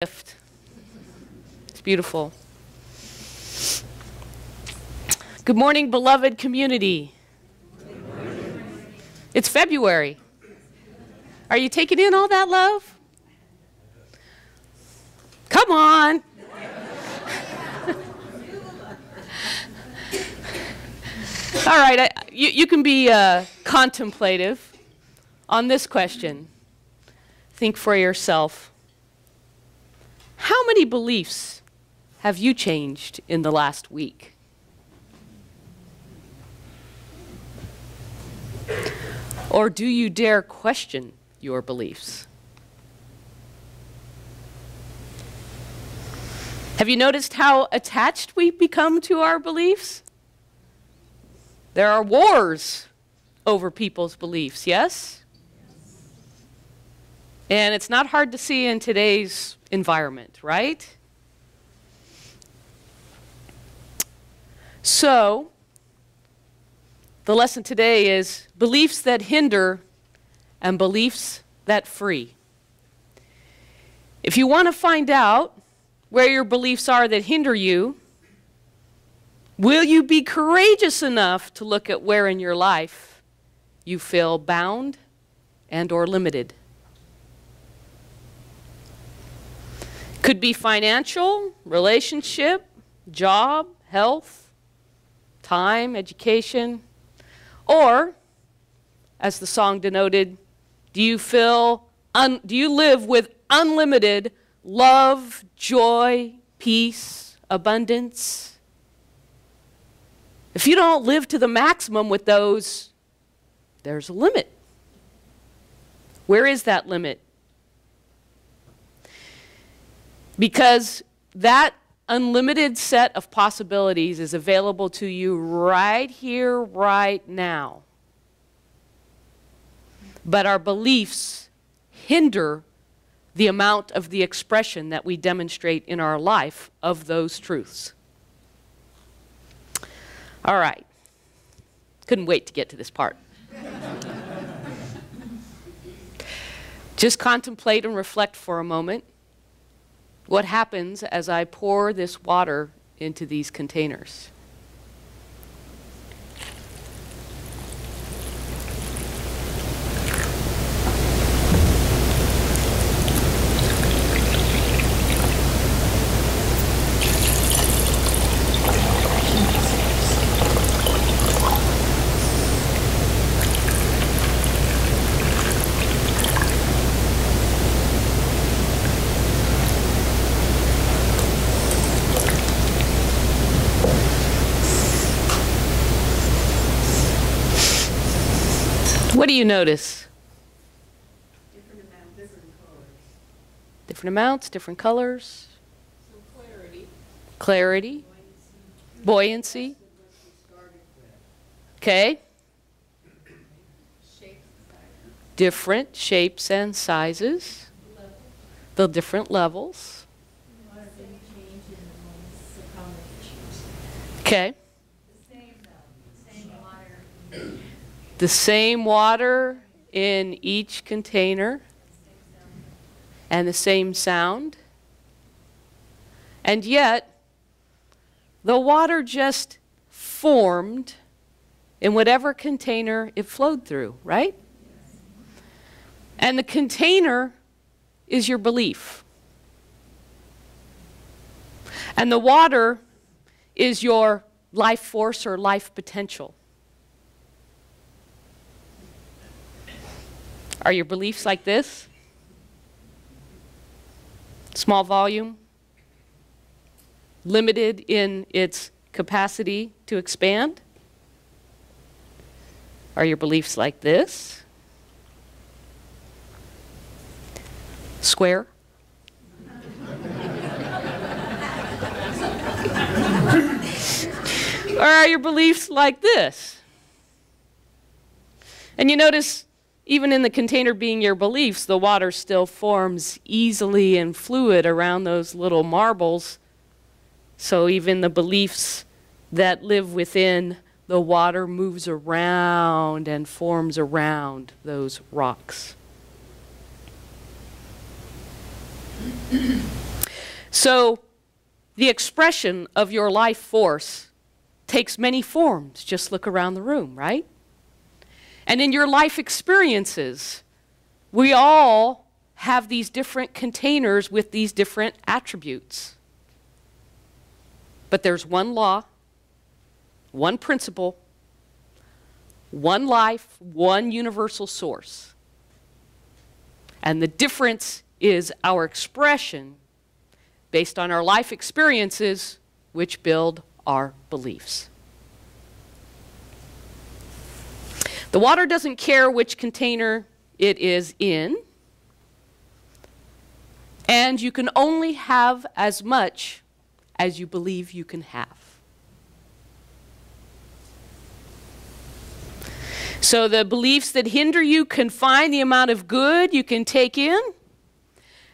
Gift. It's beautiful. Good morning, beloved community. Good morning. It's February. Are you taking in all that love? Come on. All right, you can be contemplative on this question. Think for yourself. How many beliefs have you changed in the last week? Or do you dare question your beliefs? Have you noticed how attached we become to our beliefs? There are wars over people's beliefs, yes? And it's not hard to see in today's environment, right? So, the lesson today is beliefs that hinder and beliefs that free. If you want to find out where your beliefs are that hinder you, will you be courageous enough to look at where in your life you feel bound and or limited? Could be financial, relationship, job, health, time, education, or, as the song denoted, do you live with unlimited love, joy, peace, abundance? If you don't live to the maximum with those, there's a limit. Where is that limit? Because that unlimited set of possibilities is available to you right here, right now. But our beliefs hinder the amount of the expression that we demonstrate in our life of those truths. All right. Couldn't wait to get to this part. Just contemplate and reflect for a moment. What happens as I pour this water into these containers? What do you notice? Different amounts, different colors. Different amounts, different colors. So clarity. Clarity. Buoyancy. Okay. Shapes, sizes. Different shapes and sizes. Level. The different levels. What are they change in the accommodations? Okay. Same water. The same water in each container and the same sound. And yet, the water just formed in whatever container it flowed through, right? And the container is your belief. And the water is your life force or life potential. Are your beliefs like this? Small volume, limited in its capacity to expand? Are your beliefs like this? Square? Or are your beliefs like this? And you notice, even in the container being your beliefs, the water still forms easily and fluid around those little marbles. So even the beliefs that live within the water moves around and forms around those rocks. So the expression of your life force takes many forms. Just look around the room, right? And in your life experiences, we all have these different containers with these different attributes. But there's one law, one principle, one life, one universal source. And the difference is our expression based on our life experiences, which build our beliefs. The water doesn't care which container it is in, and you can only have as much as you believe you can have. So the beliefs that hinder you confine the amount of good you can take in,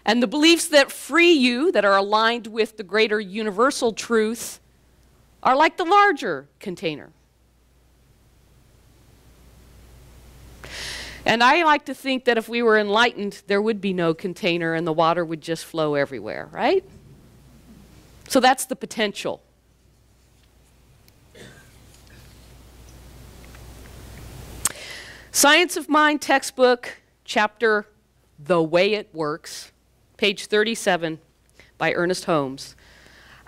and the beliefs that free you, that are aligned with the greater universal truth, are like the larger container. And I like to think that if we were enlightened, there would be no container and the water would just flow everywhere, right? So that's the potential. Science of Mind textbook, chapter The Way It Works, page 37 by Ernest Holmes.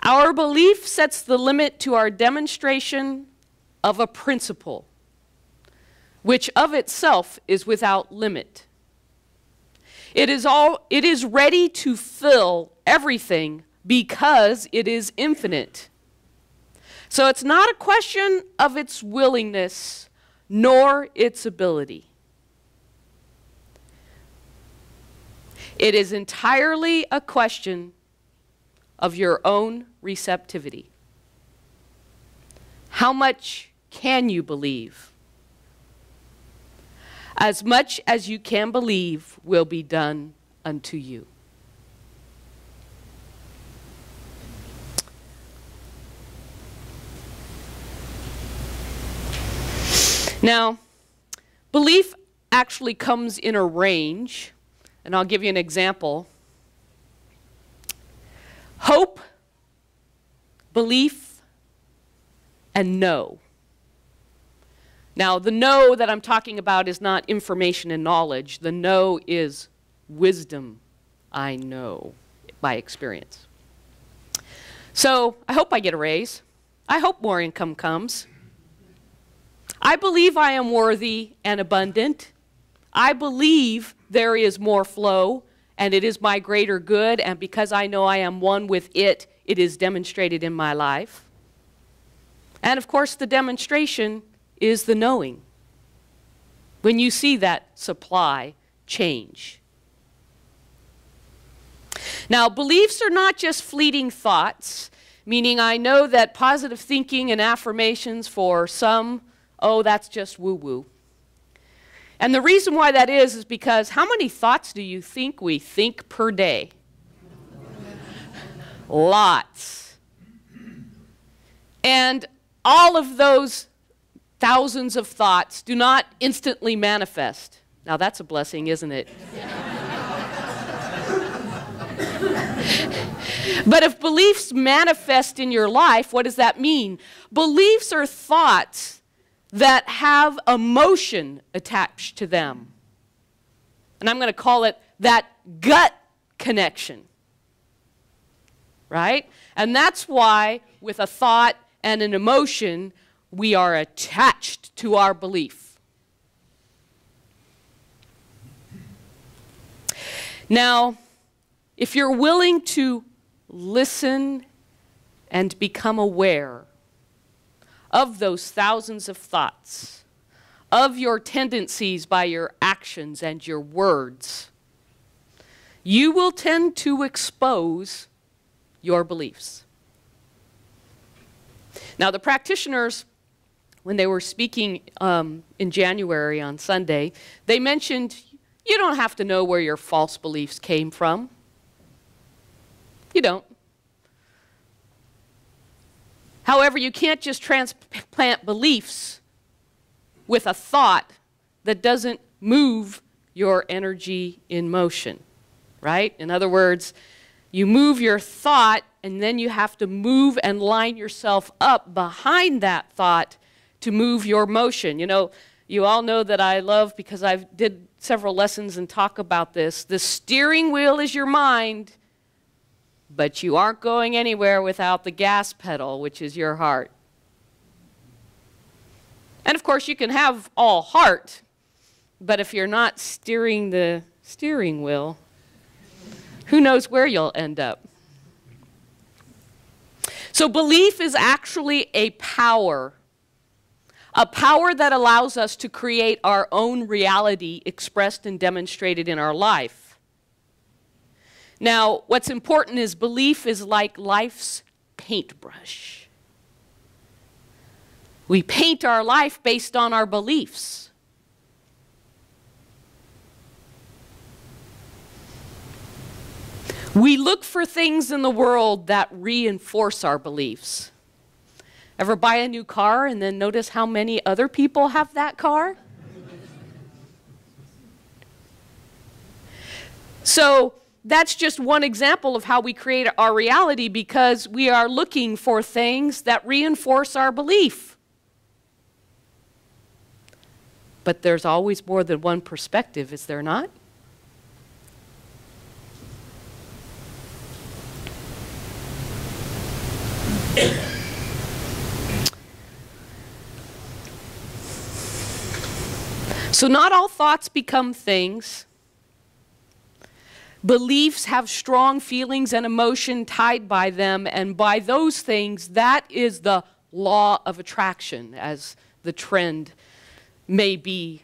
Our belief sets the limit to our demonstration of a principle, which of itself is without limit. It is ready to fill everything because it is infinite. So it's not a question of its willingness nor its ability. It is entirely a question of your own receptivity. How much can you believe? As much as you can believe will be done unto you. Now, belief actually comes in a range, and I'll give you an example. Hope, belief, and know. Now, the know that I'm talking about is not information and knowledge. The know is wisdom. I know by experience. So I hope I get a raise. I hope more income comes. I believe I am worthy and abundant. I believe there is more flow, and it is my greater good, and because I know I am one with it, it is demonstrated in my life. And of course, the demonstration is the knowing. When you see that supply change. Now, beliefs are not just fleeting thoughts, meaning I know that positive thinking and affirmations for some, oh, that's just woo-woo. And the reason why that is because how many thoughts do you think we think per day? Lots. And all of those thousands of thoughts do not instantly manifest. Now that's a blessing, isn't it? But if beliefs manifest in your life, what does that mean? Beliefs are thoughts that have emotion attached to them. And I'm going to call it that gut connection. Right? And that's why with a thought and an emotion, we are attached to our belief. Now, if you're willing to listen and become aware of those thousands of thoughts, of your tendencies by your actions and your words, you will tend to expose your beliefs. Now, the practitioners, when they were speaking in January on Sunday, they mentioned you don't have to know where your false beliefs came from. You don't. However, you can't just transplant beliefs with a thought that doesn't move your energy in motion, right? In other words, you move your thought, and then you have to move and line yourself up behind that thought to move your motion. You know, you all know that I love, because I've did several lessons and talk about this, the steering wheel is your mind, but you aren't going anywhere without the gas pedal, which is your heart. And of course, you can have all heart, but if you're not steering the steering wheel, who knows where you'll end up. So belief is actually a power that allows us to create our own reality expressed and demonstrated in our life. Now, what's important is belief is like life's paintbrush. We paint our life based on our beliefs. We look for things in the world that reinforce our beliefs. Ever buy a new car and then notice how many other people have that car? So that's just one example of how we create our reality, because we are looking for things that reinforce our belief. But there's always more than one perspective, is there not? So not all thoughts become things. Beliefs have strong feelings and emotion tied by them, and by those things, that is the law of attraction, as the trend may be.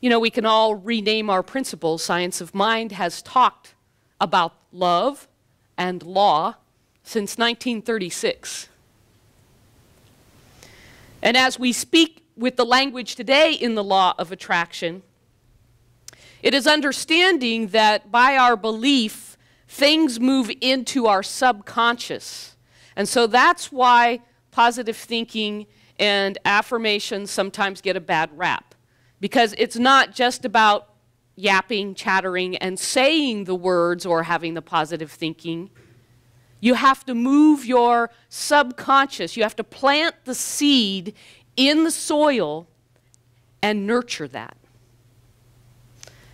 You know, we can all rename our principles. Science of Mind has talked about love and law since 1936. And as we speak with the language today in the law of attraction, it is understanding that by our belief, things move into our subconscious. And so that's why positive thinking and affirmations sometimes get a bad rap. Because it's not just about yapping, chattering, and saying the words or having the positive thinking. You have to move your subconscious. You have to plant the seed in the soil and nurture that.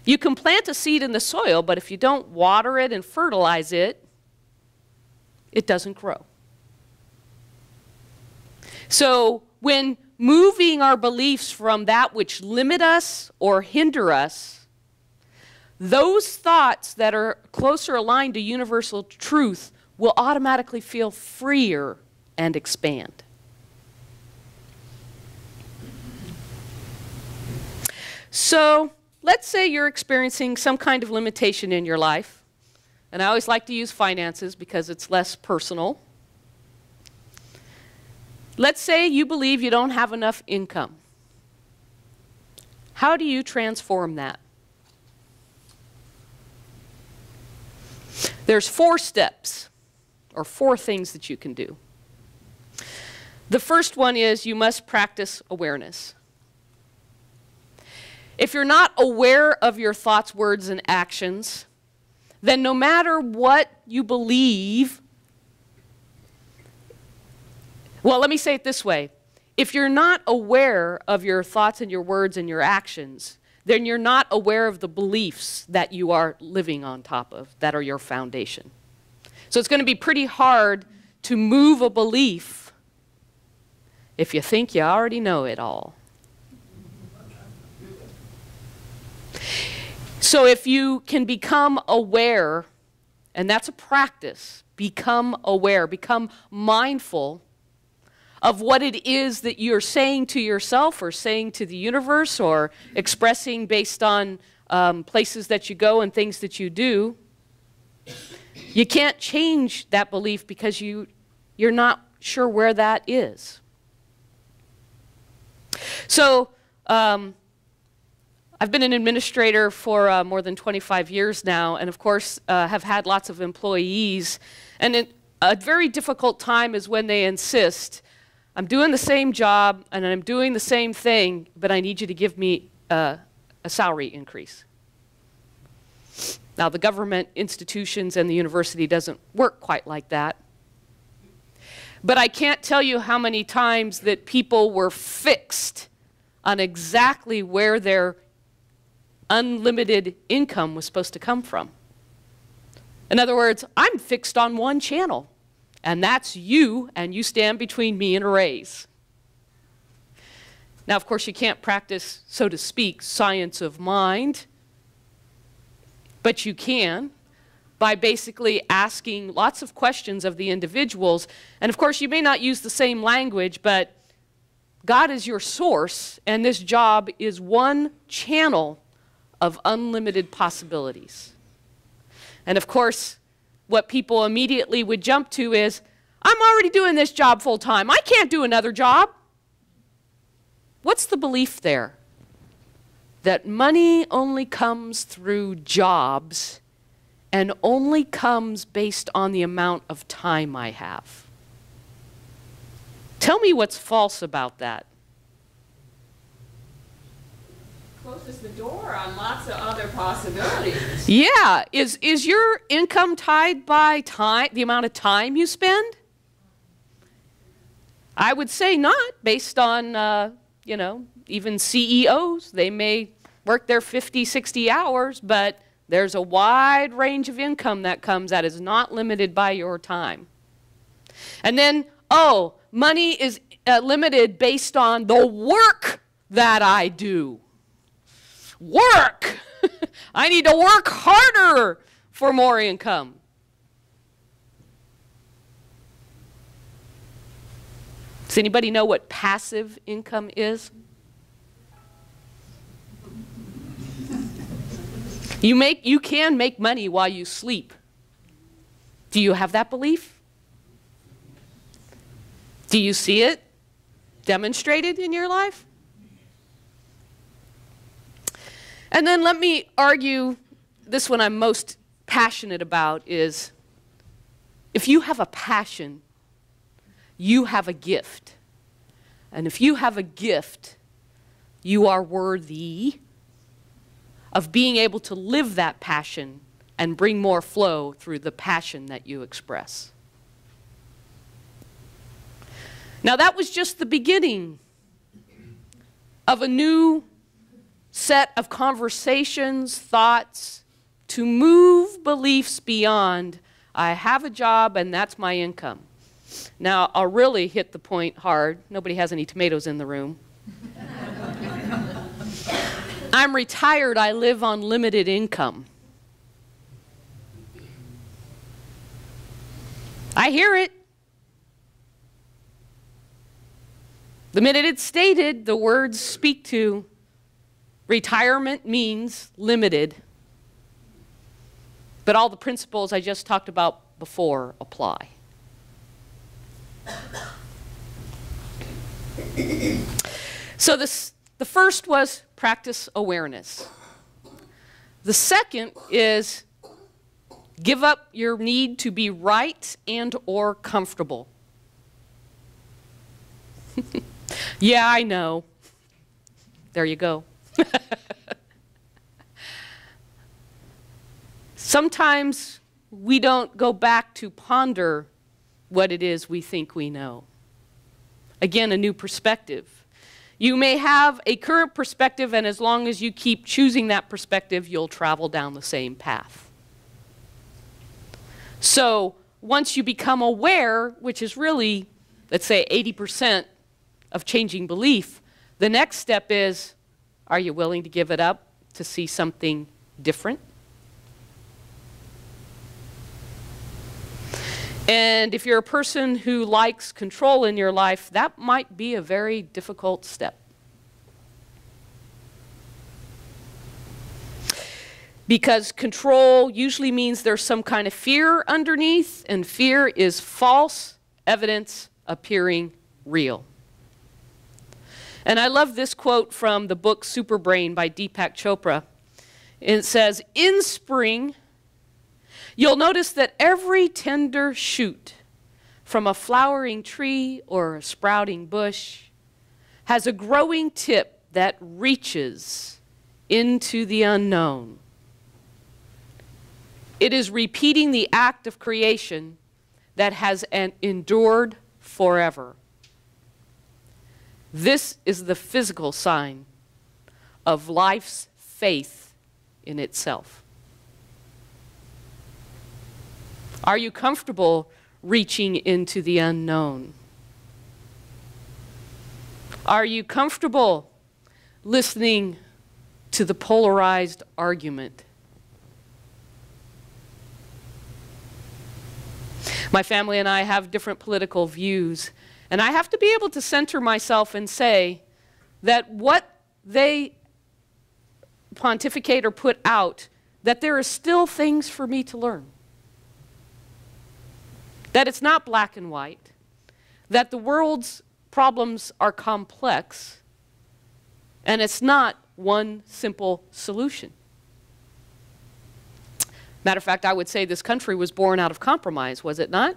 You can plant a seed in the soil, but if you don't water it and fertilize it, it doesn't grow. So when moving our beliefs from that which limit us or hinder us, those thoughts that are closer aligned to universal truth will automatically feel freer and expand. So let's say you're experiencing some kind of limitation in your life. And I always like to use finances because it's less personal. Let's say you believe you don't have enough income. How do you transform that? There's 4 steps, or 4 things that you can do. The first one is you must practice awareness. If you're not aware of your thoughts, words, and actions, then no matter what you believe, well, let me say it this way. If you're not aware of your thoughts and your words and your actions, then you're not aware of the beliefs that you are living on top of, that are your foundation. So it's going to be pretty hard to move a belief if you think you already know it all. So if you can become aware, and that's a practice, become aware, become mindful of what it is that you're saying to yourself or saying to the universe or expressing based on places that you go and things that you do, you can't change that belief because you're not sure where that is. So I've been an administrator for more than 25 years now, and of course have had lots of employees. And a very difficult time is when they insist, I'm doing the same job and I'm doing the same thing, but I need you to give me a salary increase. Now, the government institutions and the university doesn't work quite like that. But I can't tell you how many times that people were fixed on exactly where their unlimited income was supposed to come from. In other words, I'm fixed on one channel, and that's you, and you stand between me and a raise. Now, of course, you can't practice, so to speak, science of mind, but you can by basically asking lots of questions of the individuals. And of course, you may not use the same language, but God is your source, and this job is one channel of unlimited possibilities. And of course, what people immediately would jump to is, I'm already doing this job full time. I can't do another job. What's the belief there? That money only comes through jobs and only comes based on the amount of time I have. Tell me what's false about that. Closes the door on lots of other possibilities. Yeah, is your income tied by time, the amount of time you spend? I would say not, based on, you know, even CEOs. They may work their 50, 60 hours, but there's a wide range of income that comes that is not limited by your time. And then, oh, money is limited based on the work that I do. Work! I need to work harder for more income. Does anybody know what passive income is? You can make money while you sleep. Do you have that belief? Do you see it demonstrated in your life? And then let me argue, this one I'm most passionate about is, if you have a passion, you have a gift. And if you have a gift, you are worthy of being able to live that passion and bring more flow through the passion that you express. Now, that was just the beginning of a new set of conversations, thoughts, to move beliefs beyond, I have a job and that's my income. Now, I'll really hit the point hard. Nobody has any tomatoes in the room. I'm retired, I live on limited income. I hear it. The minute it's stated, the words speak to retirement means limited. But all the principles I just talked about before apply. So the first was practice awareness. The second is give up your need to be right and or comfortable. Yeah, I know. There you go. Sometimes we don't go back to ponder what it is we think we know. Again, a new perspective. You may have a current perspective, and as long as you keep choosing that perspective, you'll travel down the same path. So once you become aware, which is really, let's say, 80% of changing belief, the next step is, are you willing to give it up to see something different? And if you're a person who likes control in your life, that might be a very difficult step. Because control usually means there's some kind of fear underneath, and fear is false evidence appearing real. And I love this quote from the book Superbrain by Deepak Chopra. It says, in spring, you'll notice that every tender shoot from a flowering tree or a sprouting bush has a growing tip that reaches into the unknown. It is repeating the act of creation that has endured forever. This is the physical sign of life's faith in itself. Are you comfortable reaching into the unknown? Are you comfortable listening to the polarized argument? My family and I have different political views, and I have to be able to center myself and say that what they pontificate or put out, that there are still things for me to learn. That it's not black and white, that the world's problems are complex, and it's not one simple solution. Matter of fact, I would say this country was born out of compromise, was it not?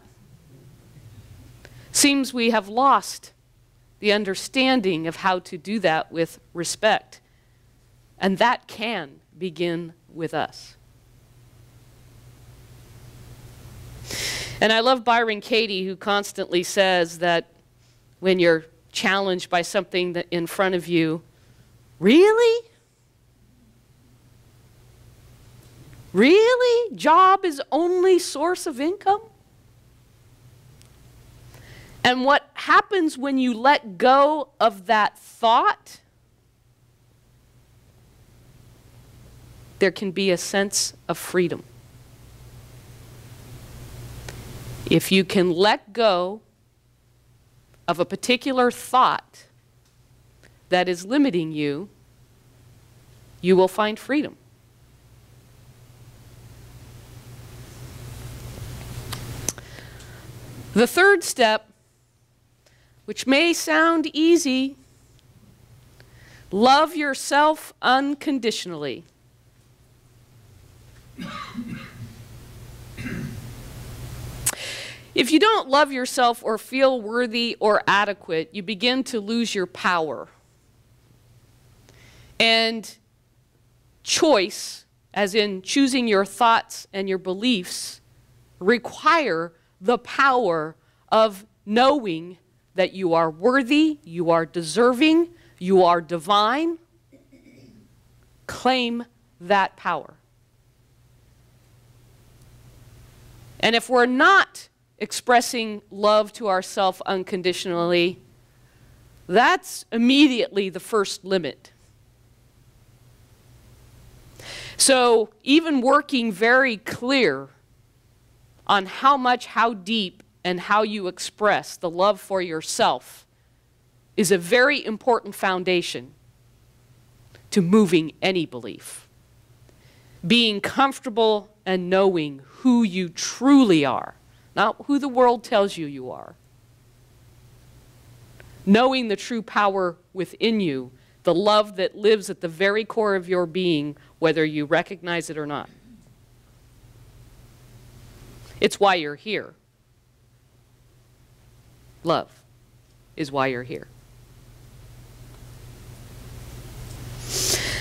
Seems we have lost the understanding of how to do that with respect. And that can begin with us. And I love Byron Katie, who constantly says that when you're challenged by something that in front of you, really? Really? Job is only source of income? And what happens when you let go of that thought? There can be a sense of freedom. If you can let go of a particular thought that is limiting you, you will find freedom. The third step, which may sound easy, love yourself unconditionally. If you don't love yourself or feel worthy or adequate, you begin to lose your power. And choice, as in choosing your thoughts and your beliefs, require the power of knowing that you are worthy, you are deserving, you are divine. Claim that power. And if we're not expressing love to ourselves unconditionally, that's immediately the first limit. So even working very clear on how much, how deep, and how you express the love for yourself is a very important foundation to moving any belief. Being comfortable and knowing who you truly are, not who the world tells you you are. Knowing the true power within you, the love that lives at the very core of your being, whether you recognize it or not. It's why you're here. Love is why you're here.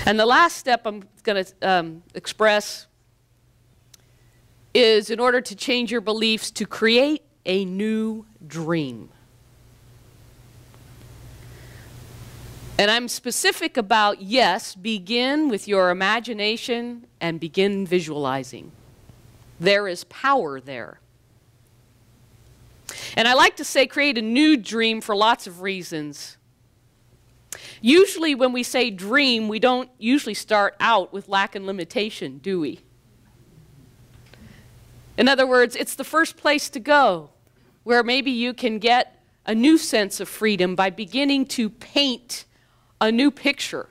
And the last step I'm going to express is, in order to change your beliefs, to create a new dream. And I'm specific about, yes, begin with your imagination and begin visualizing. There is power there. And I like to say create a new dream for lots of reasons. Usually when we say dream, we don't usually start out with lack and limitation, do we? In other words, it's the first place to go, where maybe you can get a new sense of freedom by beginning to paint a new picture.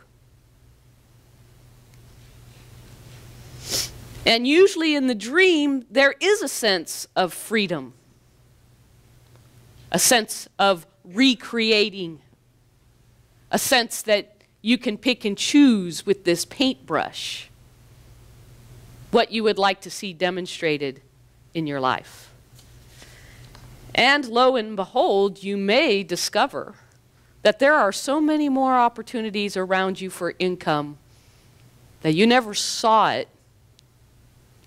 And usually in the dream, there is a sense of freedom, a sense of recreating, a sense that you can pick and choose with this paintbrush what you would like to see demonstrated in your life. And lo and behold, you may discover that there are so many more opportunities around you for income that you never saw it.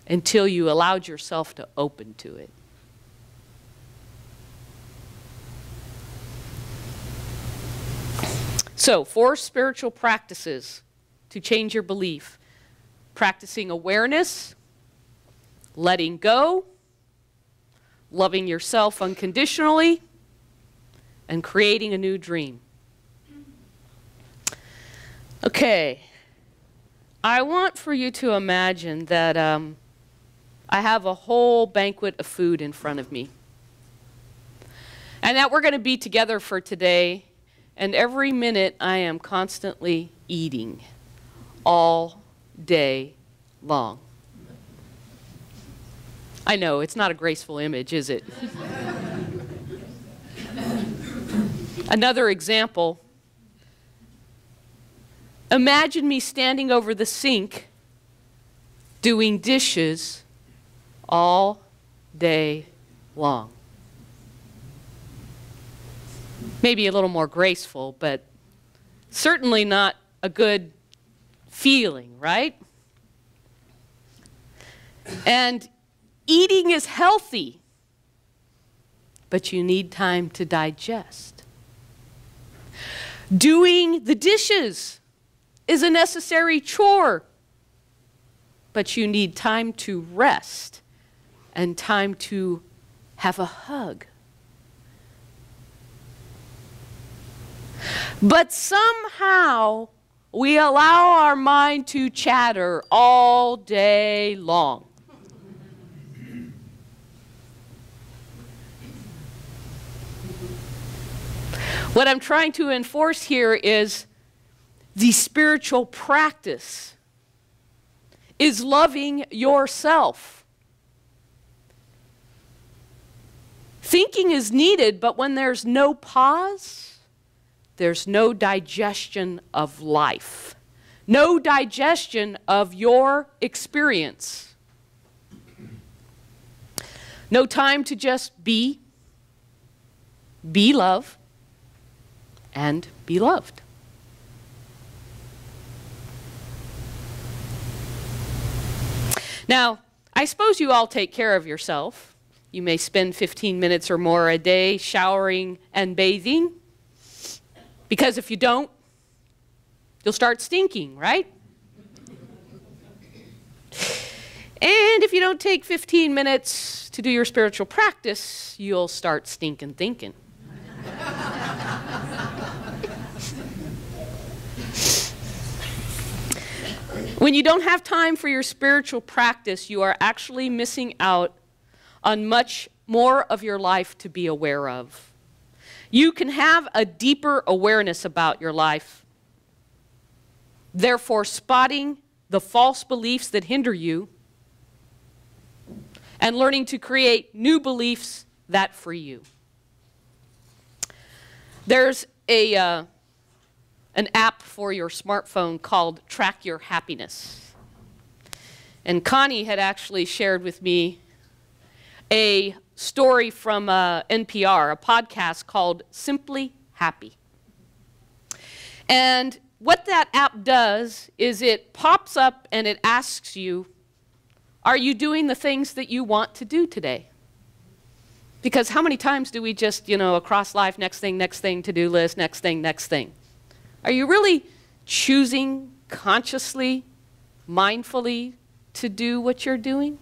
until you allowed yourself to open to it. So, 4 spiritual practices to change your belief. Practicing awareness, letting go, loving yourself unconditionally, and creating a new dream. Okay, I want for you to imagine that I have a whole banquet of food in front of me. And that we're going to be together for today, and every minute I am constantly eating all day long. I know, it's not a graceful image, is it? Another example. Imagine me standing over the sink doing dishes all day long. Maybe a little more graceful, but certainly not a good feeling, right? And eating is healthy, but you need time to digest. Doing the dishes is a necessary chore, but you need time to rest and time to have a hug. But somehow we allow our mind to chatter all day long. What I'm trying to enforce here is the spiritual practice is loving yourself. Thinking is needed, but when there's no pause, there's no digestion of life, no digestion of your experience. No time to just be love, and be loved. Now, I suppose you all take care of yourself. You may spend 15 minutes or more a day showering and bathing, because if you don't, you'll start stinking, right? And if you don't take 15 minutes to do your spiritual practice, you'll start stinking thinking. When you don't have time for your spiritual practice, you are actually missing out on much more of your life to be aware of. You can have a deeper awareness about your life, therefore spotting the false beliefs that hinder you and learning to create new beliefs that free you. There's an app for your smartphone called Track Your Happiness. And Connie had actually shared with me a story from NPR, a podcast called Simply Happy. And what that app does is it pops up and it asks you, are you doing the things that you want to do today? Because how many times do we just, across life, next thing, to-do list, next thing, next thing? Are you really choosing consciously, mindfully to do what you're doing?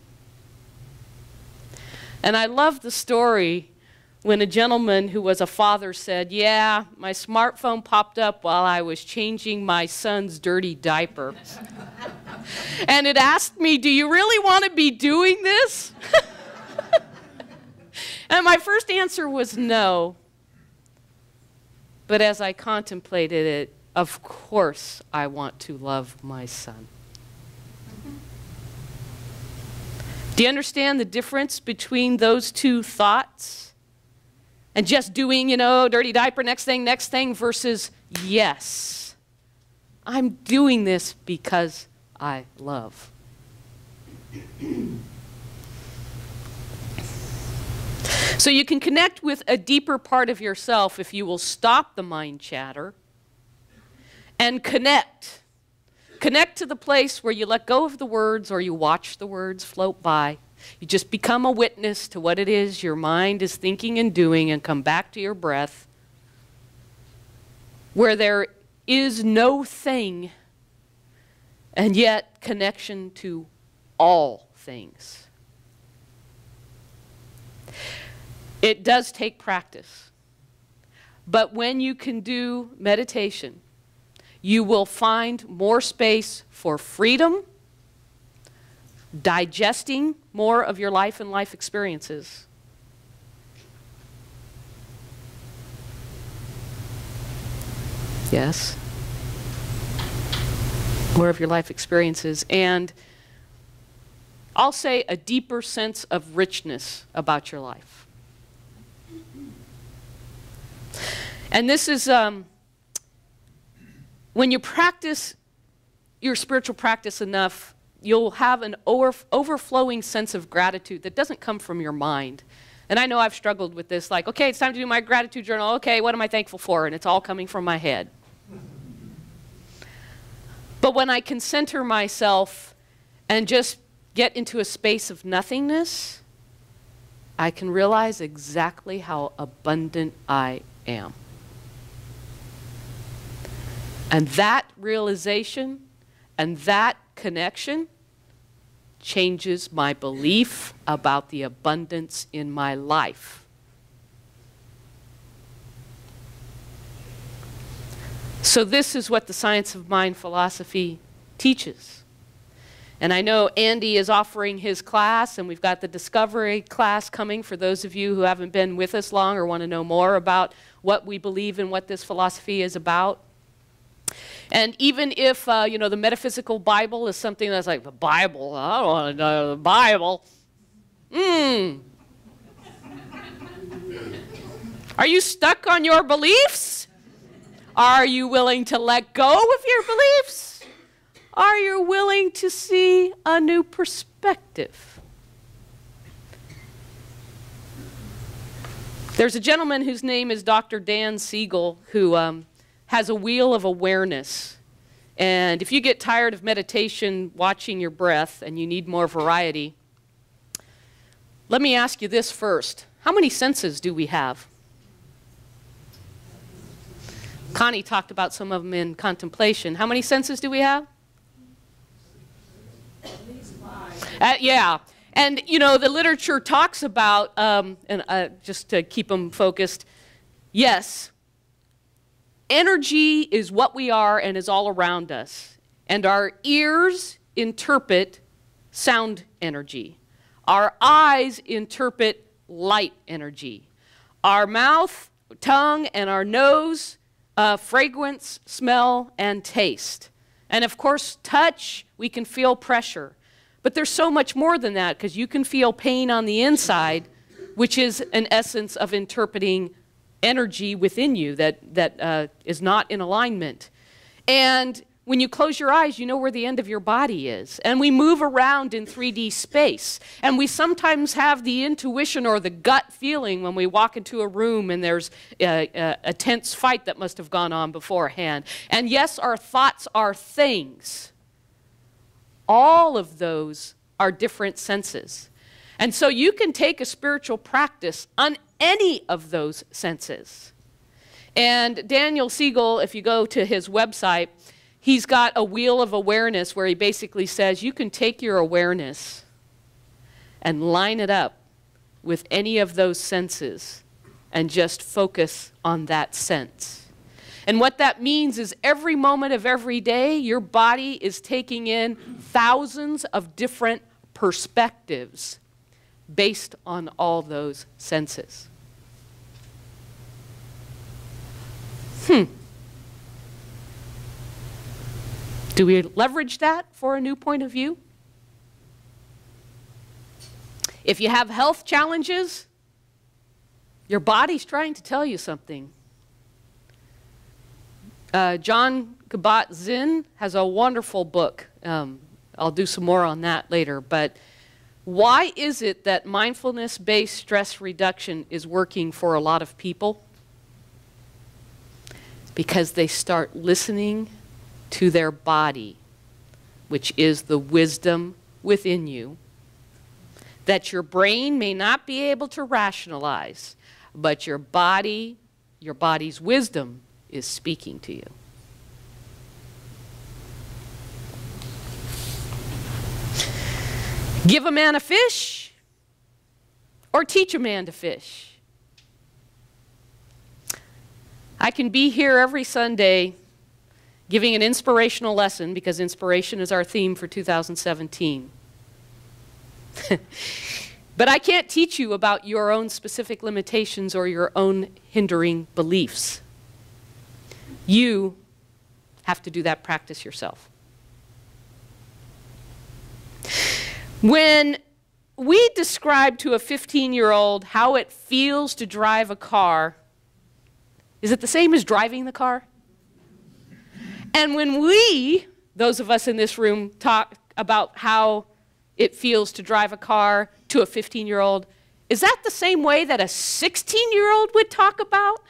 And I love the story when a gentleman who was a father said, yeah, my smartphone popped up while I was changing my son's dirty diaper. And it asked me, do you really want to be doing this? And my first answer was no. But as I contemplated it, of course I want to love my son. Do you understand the difference between those two thoughts? And just doing, dirty diaper, next thing, versus, yes, I'm doing this because I love. So you can connect with a deeper part of yourself if you will stop the mind chatter and connect Connect to the place where you let go of the words or you watch the words float by. You just become a witness to what it is your mind is thinking and doing and come back to your breath, where there is no thing and yet connection to all things. It does take practice, but when you can do meditation, you will find more space for freedom, digesting more of your life and life experiences. Yes. More of your life experiences, and I'll say a deeper sense of richness about your life. And this is, when you practice your spiritual practice enough, you'll have an overflowing sense of gratitude that doesn't come from your mind. And I know I've struggled with this, like, okay, it's time to do my gratitude journal. Okay, what am I thankful for? And it's all coming from my head. But when I can center myself and just get into a space of nothingness, I can realize exactly how abundant I am. And that realization and that connection changes my belief about the abundance in my life. So this is what the science of mind philosophy teaches. And I know Andy is offering his class, and we've got the discovery class coming for those of you who haven't been with us long or want to know more about what we believe and what this philosophy is about. And even if, you know, the metaphysical Bible is something that's like, the Bible? I don't want to know the Bible. Are you stuck on your beliefs? Are you willing to let go of your beliefs? Are you willing to see a new perspective? There's a gentleman whose name is Dr. Dan Siegel who has a wheel of awareness. And if you get tired of meditation, watching your breath, and you need more variety, let me ask you this first. How many senses do we have? Connie talked about some of them in contemplation. How many senses do we have? At least 5. Yeah. And, you know, the literature talks about, just to keep them focused, yes, energy is what we are and is all around us. And our ears interpret sound energy. Our eyes interpret light energy. Our mouth, tongue, and our nose, fragrance, smell, and taste. And of course, touch, we can feel pressure. But there's so much more than that, because you can feel pain on the inside, which is an essence of interpreting energy within you that is not in alignment. And when you close your eyes, you know where the end of your body is. And we move around in 3D space. And we sometimes have the intuition or the gut feeling when we walk into a room and there's a tense fight that must have gone on beforehand. And yes, our thoughts are things. All of those are different senses. And so you can take a spiritual practice on any of those senses. And Daniel Siegel, if you go to his website, he's got a wheel of awareness where he basically says you can take your awareness and line it up with any of those senses and just focus on that sense. And what that means is every moment of every day, your body is taking in thousands of different perspectives based on all those senses. Do we leverage that for a new point of view? If you have health challenges, your body's trying to tell you something. John Kabat-Zinn has a wonderful book. I'll do some more on that later. But why is it that mindfulness-based stress reduction is working for a lot of people? Because they start listening to their body which is the wisdom within you, that your brain may not be able to rationalize, but your body's wisdom is speaking to you. Give a man a fish or teach a man to fish. I can be here every Sunday giving an inspirational lesson because inspiration is our theme for 2017. But I can't teach you about your own specific limitations or your own hindering beliefs. You have to do that practice yourself. When we describe to a 15-year-old how it feels to drive a car, is it the same as driving the car? And when we, those of us in this room, talk about how it feels to drive a car to a 15-year-old, is that the same way that a 16-year-old would talk about?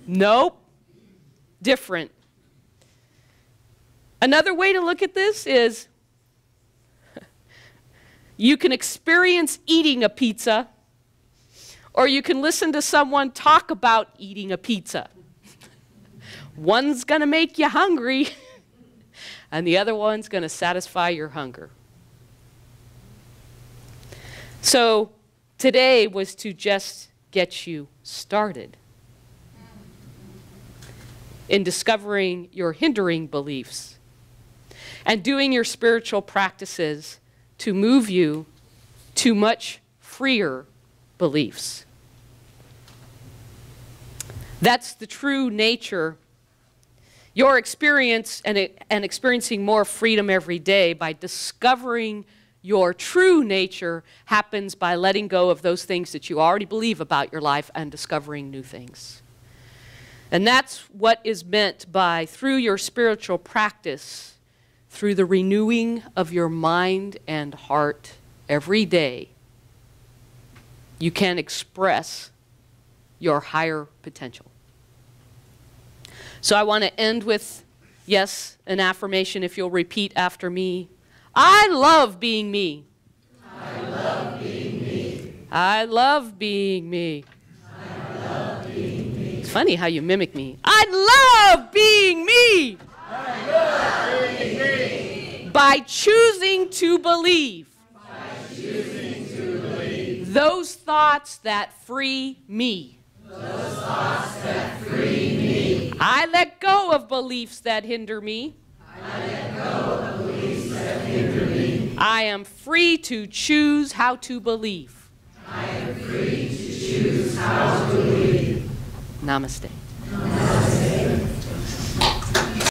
Nope. Different. Another way to look at this is you can experience eating a pizza, or you can listen to someone talk about eating a pizza. One's going to make you hungry, and the other one's going to satisfy your hunger. So today was to just get you started in discovering your hindering beliefs and doing your spiritual practices to move you to much freer beliefs. That's the true nature. Your experience and experiencing more freedom every day by discovering your true nature happens by letting go of those things that you already believe about your life and discovering new things. And that's what is meant by, through your spiritual practice, through the renewing of your mind and heart every day, you can express your higher potential. So I want to end with, yes, an affirmation if you'll repeat after me. I love being me. I love being me. I love being me. I love being me. It's funny how you mimic me. I love being me. I love being me. By choosing to believe. By choosing to believe. Those thoughts that free me. Those thoughts that free me. I let go of beliefs that hinder me. I let go of beliefs that hinder me. I am free to choose how to believe. I am free to choose how to believe. Namaste.